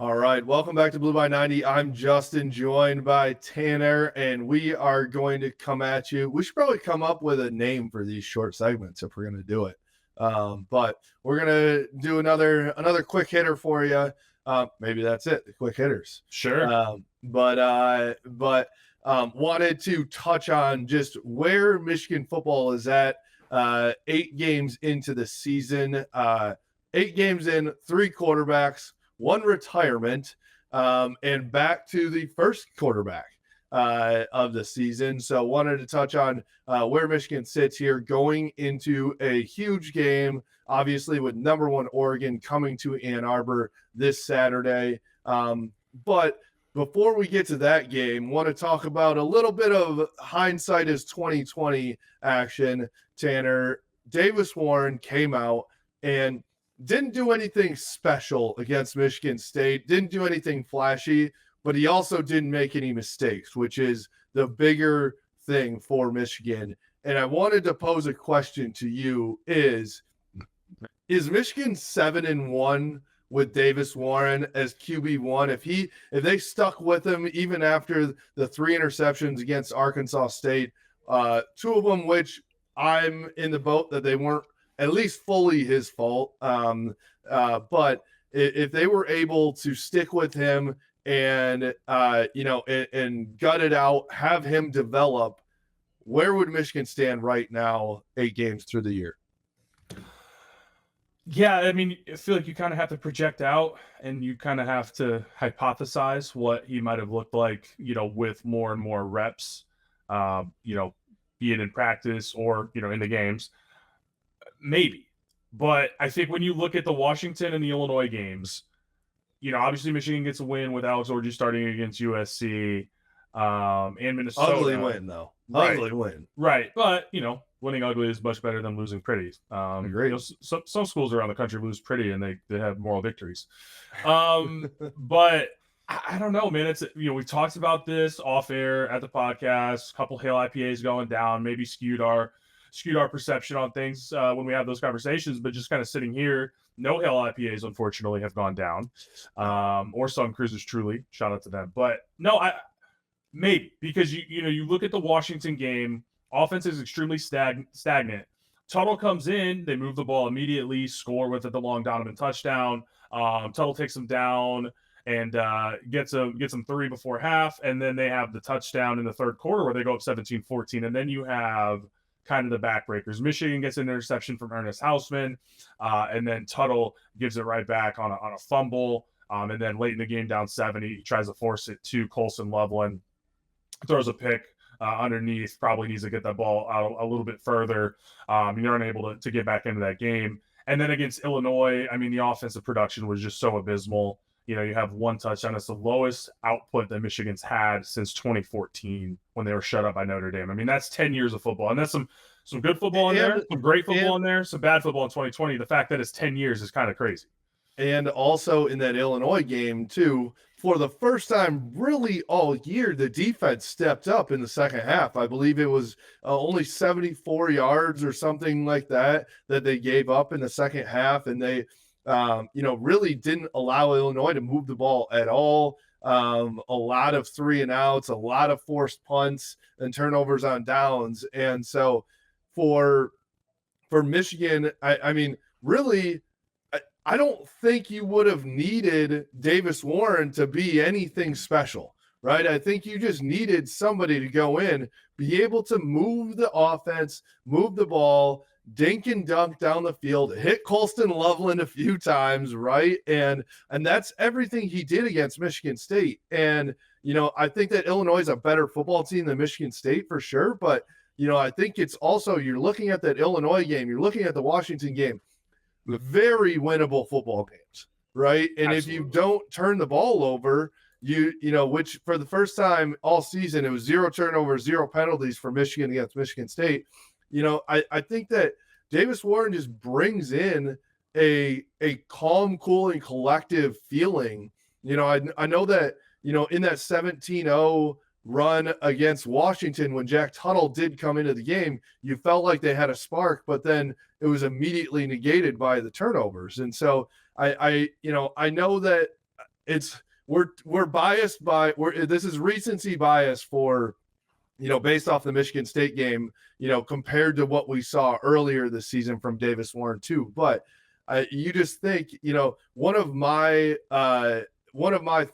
All right, welcome back to Blue by 90. I'm Justin, joined by Tanner, and we are going to come at you. We should probably come up with a name for these short segments if we're going to do it. But we're going to do another quick hitter for you. Maybe that's it, the quick hitters. Sure. Wanted to touch on just where Michigan football is at 8 games into the season. 8 games in, 3 quarterbacks, 1 retirement, and back to the first quarterback of the season. So wanted to touch on where Michigan sits here going into a huge game, obviously with number 1 Oregon coming to Ann Arbor this Saturday. But before we get to that game, want to talk about a little bit of hindsight is 2020 action. Tanner, Davis Warren came out and didn't do anything special against Michigan State, didn't do anything flashy, but he also didn't make any mistakes, which is the bigger thing for Michigan. And I wanted to pose a question to you is Michigan 7-1 with Davis Warren as QB1? If they stuck with him even after the 3 interceptions against Arkansas State, 2 of them which I'm in the boat that they weren't at least fully his fault. But if they were able to stick with him and and gut it out, have him develop, where would Michigan stand right now 8 games through the year? Yeah, I mean, I feel like you kind of have to project out and you kind of have to hypothesize what he might have looked like, with more and more reps, being in practice or, in the games. Maybe. But I think when you look at the Washington and the Illinois games, obviously Michigan gets a win with Alex Orji starting against USC and Minnesota. Ugly win, though. Right. Ugly win. Right. But, winning ugly is much better than losing pretty. Agreed. Some schools around the country lose pretty and they have moral victories. But I don't know, man. It's, we talked about this off air at the podcast, a couple Hail IPAs going down, maybe skewed our perception on things when we have those conversations, but just kind of sitting here, no Hail IPAs, unfortunately, have gone down, or Sun Cruisers, truly. Shout out to them. But no, maybe, because you look at the Washington game, offense is extremely stagnant. Tuttle comes in, they move the ball immediately, score with it the long Donovan touchdown. Tuttle takes them down and gets them 3 before half, and then they have the touchdown in the third quarter where they go up 17-14, and then you have kind of the backbreakers. Michigan gets an interception from Ernest Hausman, and then Tuttle gives it right back on a fumble, and then late in the game, down 7, he tries to force it to Colson Loveland, throws a pick underneath, probably needs to get that ball out a little bit further. You're unable to get back into that game. And then against Illinois, I mean, the offensive production was just so abysmal. You have 1 touchdown. It's the lowest output that Michigan's had since 2014 when they were shut up by Notre Dame. I mean, that's 10 years of football. And that's some good football in there, some great football in there, some bad football in 2020. The fact that it's 10 years is kind of crazy. And also in that Illinois game, too, for the first time really all year, the defense stepped up in the second half. I believe it was only 74 yards or something like that they gave up in the second half. And they really didn't allow Illinois to move the ball at all. A lot of 3 and outs, a lot of forced punts and turnovers on downs. And so for Michigan, I mean, really, I don't think you would have needed Davis Warren to be anything special, right? I think you just needed somebody to go in, be able to move the offense, move the ball, dink and dunk down the field, hit Colston Loveland a few times, right? And that's everything he did against Michigan State. And, I think that Illinois is a better football team than Michigan State for sure. But, I think it's also, you're looking at that Illinois game, you're looking at the Washington game, very winnable football games, right? And Absolutely. If you don't turn the ball over, which for the first time all season, it was 0 turnovers, 0 penalties for Michigan against Michigan State. I think that Davis Warren just brings in a calm, cool, and collective feeling. I know that, in that 17-0 run against Washington, when Jack Tuttle did come into the game, you felt like they had a spark, but then it was immediately negated by the turnovers. And so I know that we're biased by this is recency bias for, based off the Michigan State game, compared to what we saw earlier this season from Davis Warren too. But you just think, one of my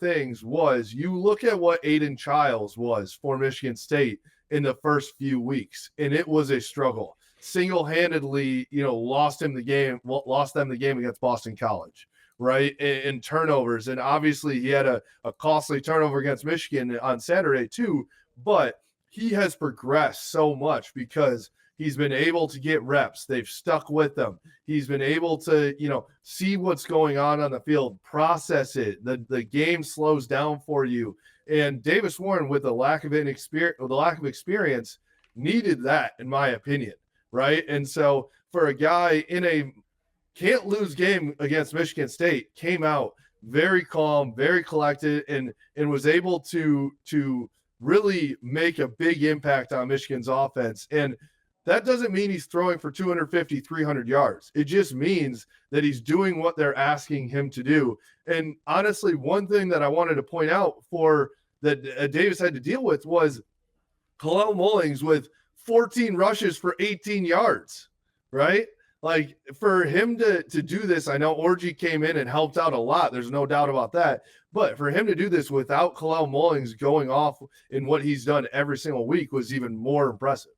things was, you look at what Aiden Childs was for Michigan State in the first few weeks, and it was a struggle. Single-handedly, lost them the game against Boston College, right? In turnovers. And obviously he had a costly turnover against Michigan on Saturday too, but he has progressed so much because he's been able to get reps. They've stuck with him. He's been able to, see what's going on the field, process it. The game slows down for you. And Davis Warren, with the lack of experience, needed that, in my opinion, right? And so for a guy in a can't lose game against Michigan State, came out very calm, very collected, and was able to really make a big impact on Michigan's offense. And that doesn't mean he's throwing for 250, 300 yards. It just means that he's doing what they're asking him to do. And honestly, one thing that I wanted to point out that Davis had to deal with was Kalel Mullings with 14 rushes for 18 yards, right? Like, for him to do this, I know Orji came in and helped out a lot. There's no doubt about that. But for him to do this without Kalel Mullings going off in what he's done every single week was even more impressive.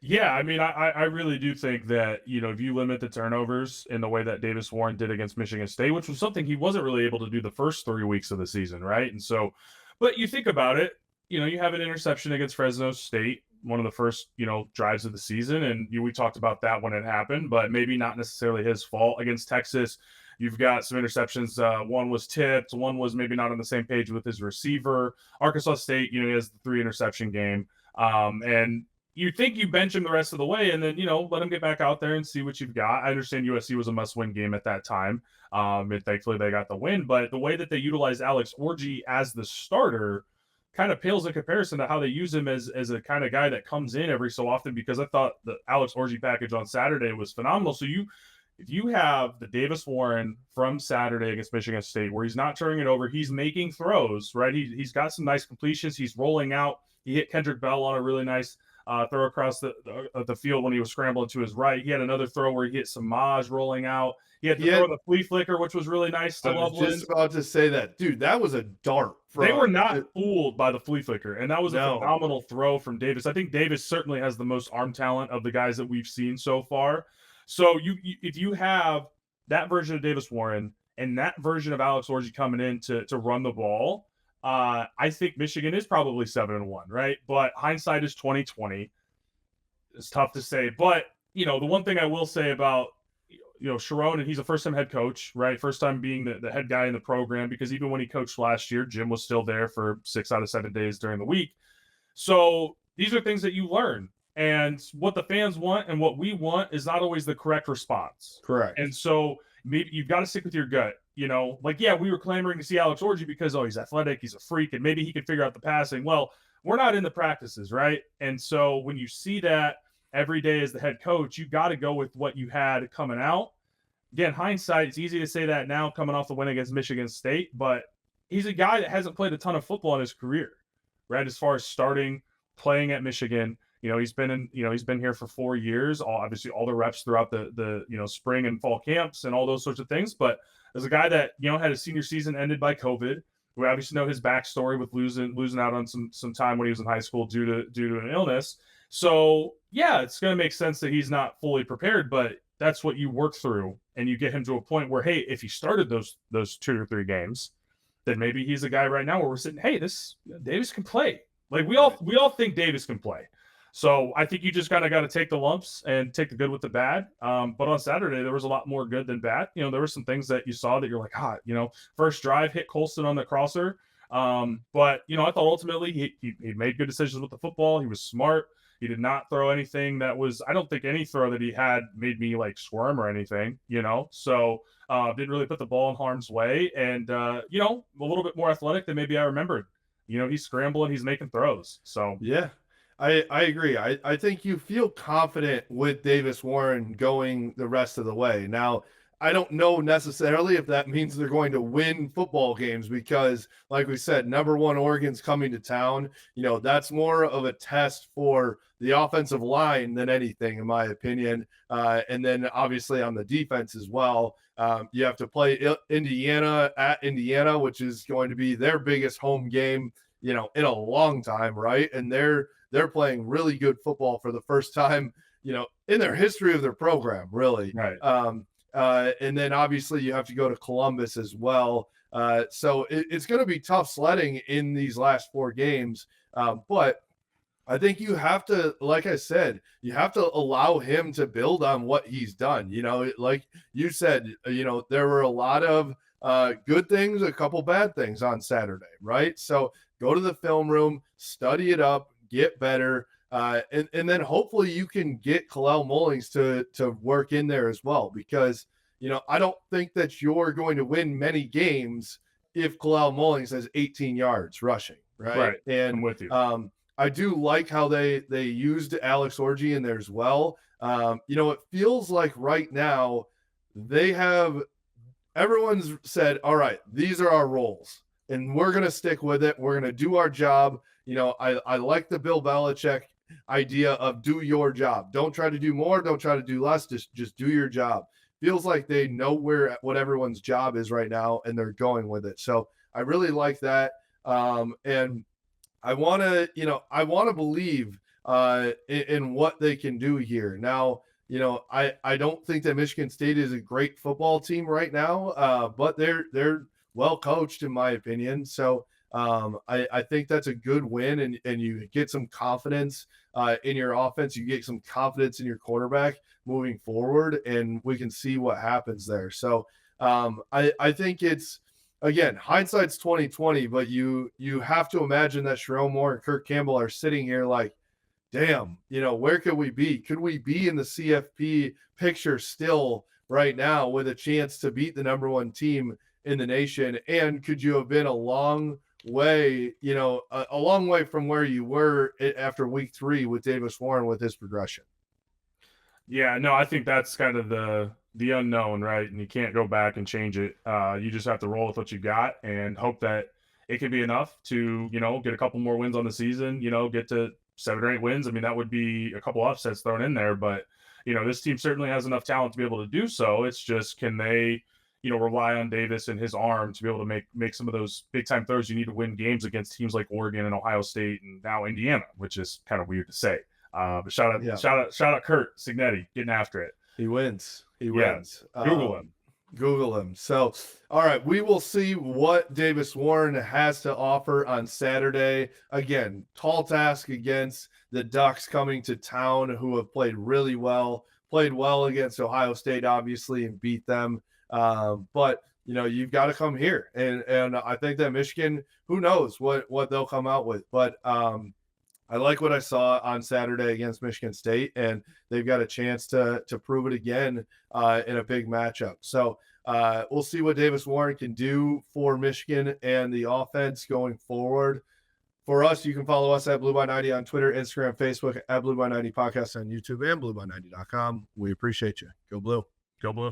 Yeah, I mean, I really do think that, if you limit the turnovers in the way that Davis Warren did against Michigan State, which was something he wasn't really able to do the first 3 weeks of the season, right? And so, but you think about it, you have an interception against Fresno State, one of the first, drives of the season. And we talked about that when it happened, but maybe not necessarily his fault. Against Texas, you've got some interceptions. One was tipped. One was maybe not on the same page with his receiver. Arkansas State, he has the 3 interception game. And you think you bench him the rest of the way and then, let him get back out there and see what you've got. I understand USC was a must-win game at that time. And thankfully they got the win. But the way that they utilized Alex Orji as the starter kind of pales in comparison to how they use him as a kind of guy that comes in every so often, because I thought the Alex Orji package on Saturday was phenomenal. So if you have the Davis Warren from Saturday against Michigan State, where he's not turning it over, he's making throws, right? He's got some nice completions. He's rolling out. He hit Kendrick Bell on a really nice throw across the field when he was scrambling to his right. He had another throw where he hit Samaj rolling out. He had to throw the flea flicker, which was really nice to Loveland. I was just about to say that. Dude, that was a dart. They were not fooled by the flea flicker, and that was a phenomenal throw from Davis. I think Davis certainly has the most arm talent of the guys that we've seen so far. So if you have that version of Davis Warren and that version of Alex Orji coming in to run the ball, I think Michigan is probably 7-1, right? But hindsight is 20/20. It's tough to say. But, the one thing I will say about, Sharon, and he's a first-time head coach, right? First time being the head guy in the program, because even when he coached last year, Jim was still there for 6 out of 7 days during the week. So these are things that you learn. And what the fans want and what we want is not always the correct response. Correct. And so maybe you've got to stick with your gut. We were clamoring to see Alex Orji because, he's athletic, he's a freak, and maybe he can figure out the passing. Well, we're not in the practices, right? And so when you see that every day as the head coach, you got to go with what you had coming out. Again, hindsight, it's easy to say that now coming off the win against Michigan State, but he's a guy that hasn't played a ton of football in his career, right? As far as playing at Michigan, he's been here for 4 years, obviously all the reps throughout the spring and fall camps and all those sorts of things. But as a guy that, had his senior season ended by COVID, we obviously know his backstory with losing out on some time when he was in hose school due to an illness. So yeah, it's going to make sense that he's not fully prepared, but that's what you work through, and you get him to a point where, hey, if he started those 2 or 3 games, then maybe he's a guy right now where we're sitting, hey, this Davis can play. Like we all think Davis can play. So I think you just kind of got to take the lumps and take the good with the bad. But on Saturday, there was a lot more good than bad. There were some things that you saw that you're like, first drive hit Colston on the crosser. But I thought ultimately he made good decisions with the football. He was smart. He did not throw anything that was, I don't think any throw that he had made me like squirm or anything, so didn't really put the ball in harm's way. And, a little bit more athletic than maybe I remembered. He's scrambling, he's making throws. So, yeah. I agree. I think you feel confident with Davis Warren going the rest of the way. Now, I don't know necessarily if that means they're going to win football games because, like we said, number one Oregon's coming to town. That's more of a test for the offensive line than anything, in my opinion. And then obviously on the defense as well, you have to play Indiana at Indiana, which is going to be their biggest home game, in a long time, right? And they're playing really good football for the first time, in their history of their program, really. Right. And then obviously you have to go to Columbus as well. So it's going to be tough sledding in these last 4 games. But I think you have to, like I said, you have to allow him to build on what he's done. Like you said, there were a lot of good things, a couple bad things on Saturday, right? So go to the film room, study it up, get better. And then hopefully you can get Kalel Mullings to work in there as well, because, I don't think that you're going to win many games if Kalel Mullings has 18 yards rushing, right? Right. And I'm with you. I do like how they used Alex Orji in there as well. It feels like right now everyone's said, all right, these are our roles and we're going to stick with it. We're going to do our job. I like the Bill Belichick idea of do your job. Don't try to do more. Don't try to do less. Just do your job. Feels like they know what everyone's job is right now and they're going with it. So I really like that. And I want to believe in what they can do here. Now, I don't think that Michigan State is a great football team right now, but they're well coached in my opinion. So I think that's a good win, and you get some confidence in your offense. You get some confidence in your quarterback moving forward, and we can see what happens there. So I think it's, again, hindsight's 2020, but you have to imagine that Sherrone Moore and Kirk Campbell are sitting here like, damn, where could we be? Could we be in the CFP picture still right now with a chance to beat the number one team in the nation? And could you have been a long way, a long way from where you were after week 3 with Davis Warren with his progression? Yeah, no, I think that's kind of the unknown, right? And you can't go back and change it. You just have to roll with what you got and hope that it can be enough to, get a couple more wins on the season, get to 7 or 8 wins. I mean, that would be a couple upsets thrown in there, but this team certainly has enough talent to be able to do so. It's just, can they, rely on Davis and his arm to be able to make some of those big time throws you need to win games against teams like Oregon and Ohio State and now Indiana, which is kind of weird to say. But shout out Kurt Signetti getting after it. He wins. Google him. So, all right, we will see what Davis Warren has to offer on Saturday. Again, tall task against the Ducks coming to town, who have played really well, against Ohio State, obviously, and beat them. But, you've got to come here. And I think that Michigan, who knows what they'll come out with. But I like what I saw on Saturday against Michigan State, and they've got a chance to prove it again in a big matchup. So we'll see what Davis Warren can do for Michigan and the offense going forward. For us, you can follow us at Blue by 90 on Twitter, Instagram, Facebook, at Blue by 90 Podcast on YouTube, and blueby90.com. We appreciate you. Go Blue. Go Blue.